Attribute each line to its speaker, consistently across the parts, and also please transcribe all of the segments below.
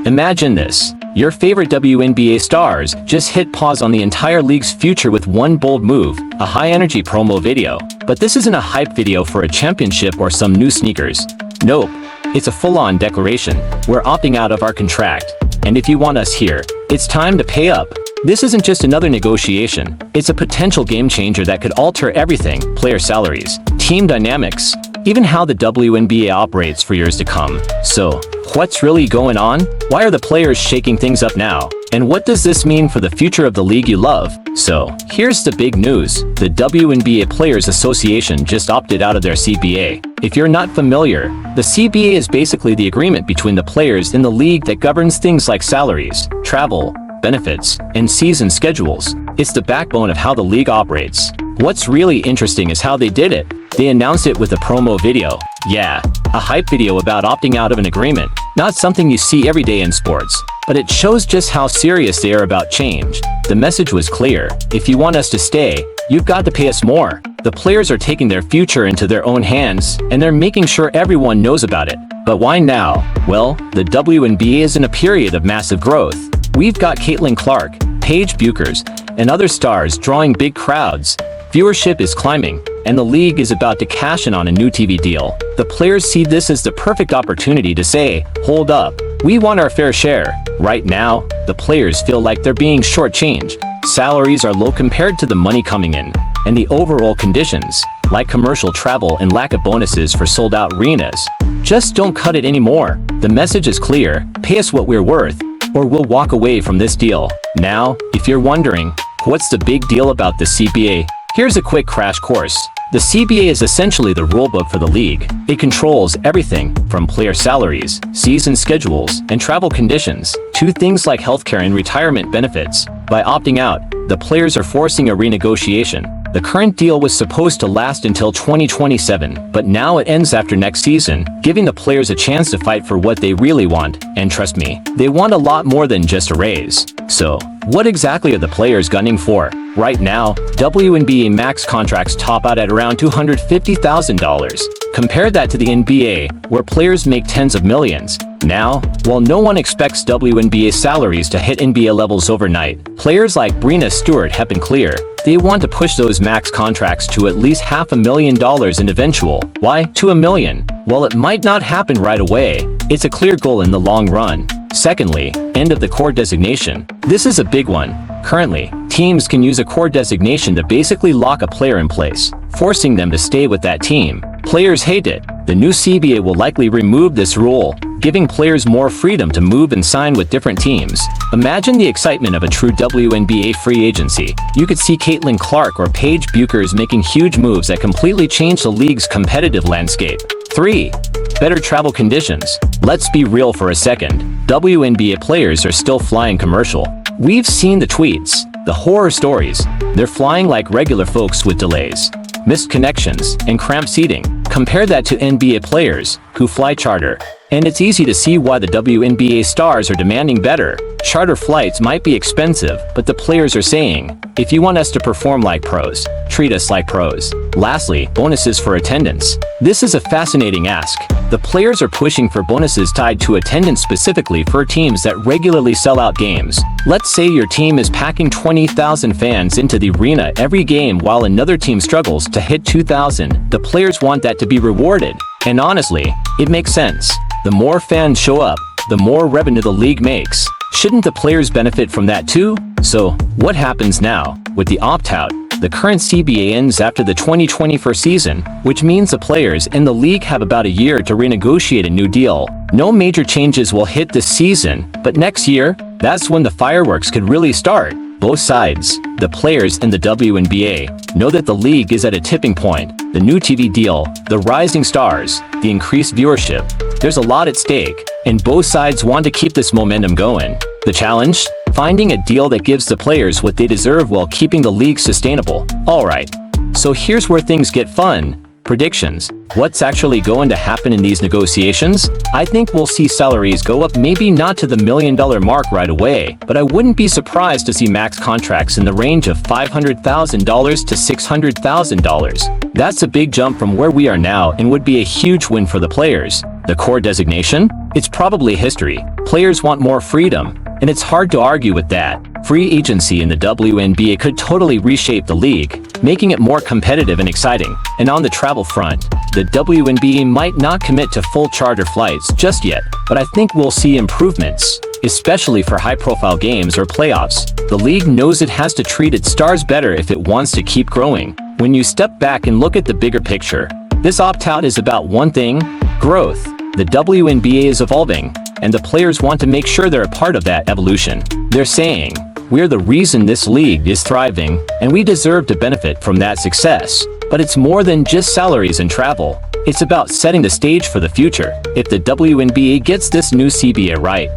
Speaker 1: Imagine this. Your favorite WNBA stars just hit pause on the entire league's future with one bold move, a high-energy promo video. But this isn't a hype video for a championship or some new sneakers. Nope, it's a full-on declaration. We're opting out of our contract. And if you want us here, it's time to pay up. This isn't just another negotiation. It's a potential game changer that could alter everything: player salaries, team dynamics, even how the WNBA operates for years to come. So, what's really going on? Why are the players shaking things up now? And what does this mean for the future of the league you love? So, here's the big news. The WNBA Players Association just opted out of their CBA. If you're not familiar, the CBA is basically the agreement between the players in the league that governs things like salaries, travel, benefits, and season schedules. It's the backbone of how the league operates. What's really interesting is how they did it. They announced it with a promo video. Yeah, a hype video about opting out of an agreement. Not something you see every day in sports, but it shows just how serious they are about change. The message was clear: if you want us to stay, you've got to pay us more. The players are taking their future into their own hands, and they're making sure everyone knows about it. But why now? Well, the WNBA is in a period of massive growth. We've got Caitlin Clark, Paige Buchers, and other stars drawing big crowds. Viewership is climbing, and the league is about to cash in on a new TV deal. The players see this as the perfect opportunity to say, hold up, we want our fair share. Right now, the players feel like they're being shortchanged. Salaries are low compared to the money coming in, and the overall conditions, like commercial travel and lack of bonuses for sold-out arenas, just don't cut it anymore. The message is clear: pay us what we're worth, or we'll walk away from this deal. Now, if you're wondering, what's the big deal about the CBA? Here's a quick crash course. The CBA is essentially the rulebook for the league. It controls everything from player salaries, season schedules, and travel conditions, to things like healthcare and retirement benefits. By opting out, the players are forcing a renegotiation. The current deal was supposed to last until 2027, but now it ends after next season, giving the players a chance to fight for what they really want. And trust me, they want a lot more than just a raise. So, what exactly are the players gunning for? Right now, WNBA max contracts top out at around $250,000. Compare that to the NBA, where players make tens of millions. Now, while no one expects WNBA salaries to hit NBA levels overnight, players like Stewart have been clear. They want to push those max contracts to at least $500,000 in eventual. Why to $1 million? While it might not happen right away, it's a clear goal in the long run. Secondly, end of the core designation. This is a big one. Currently, teams can use a core designation to basically lock a player in place, forcing them to stay with that team. Players hate it. The new CBA will likely remove this rule, giving players more freedom to move and sign with different teams. Imagine the excitement of a true WNBA free agency. You could see Caitlin Clark or Paige Buchers making huge moves that completely change the league's competitive landscape. 3. Better travel conditions. Let's be real for a second. WNBA players are still flying commercial. We've seen the tweets, the horror stories. They're flying like regular folks with delays, missed connections, and cramped seating. Compare that to NBA players, who fly charter. And it's easy to see why the WNBA stars are demanding better. Charter flights might be expensive, but the players are saying, if you want us to perform like pros, treat us like pros. Lastly, bonuses for attendance. This is a fascinating ask. The players are pushing for bonuses tied to attendance specifically for teams that regularly sell out games. Let's say your team is packing 20,000 fans into the arena every game while another team struggles to hit 2,000. The players want that to be rewarded. And honestly, it makes sense. The more fans show up, the more revenue the league makes. Shouldn't the players benefit from that too? So, what happens now? With the opt-out, the current CBA ends after the 2024 season, which means the players in the league have about a year to renegotiate a new deal. No major changes will hit this season, but next year, that's when the fireworks could really start. Both sides, the players and the WNBA, know that the league is at a tipping point. The new TV deal, the rising stars, the increased viewership. There's a lot at stake, and both sides want to keep this momentum going. The challenge? Finding a deal that gives the players what they deserve while keeping the league sustainable. Alright, so here's where things get fun. Predictions. What's actually going to happen in these negotiations? I think we'll see salaries go up, maybe not to the $1 million mark right away, but I wouldn't be surprised to see max contracts in the range of $500,000 to $600,000. That's a big jump from where we are now and would be a huge win for the players. The core designation? It's probably history. Players want more freedom, and it's hard to argue with that. Free agency in the WNBA could totally reshape the league, making it more competitive and exciting. And on the travel front, the WNBA might not commit to full charter flights just yet, but I think we'll see improvements, especially for high-profile games or playoffs. The league knows it has to treat its stars better if it wants to keep growing. When you step back and look at the bigger picture, this opt-out is about one thing: growth. The WNBA is evolving, and the players want to make sure they're a part of that evolution. They're saying, "We're the reason this league is thriving, and we deserve to benefit from that success." But it's more than just salaries and travel. It's about setting the stage for the future. If the WNBA gets this new CBA right,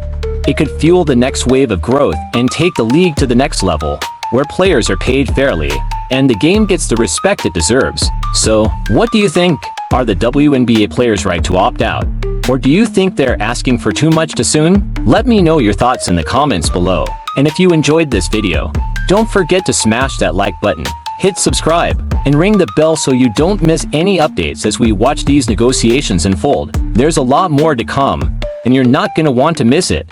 Speaker 1: it could fuel the next wave of growth and take the league to the next level, where players are paid fairly, and the game gets the respect it deserves. So, what do you think? Are the WNBA players right to opt out? Or do you think they're asking for too much too soon? Let me know your thoughts in the comments below. And if you enjoyed this video, don't forget to smash that like button, hit subscribe, and ring the bell so you don't miss any updates as we watch these negotiations unfold. There's a lot more to come, and you're not gonna want to miss it.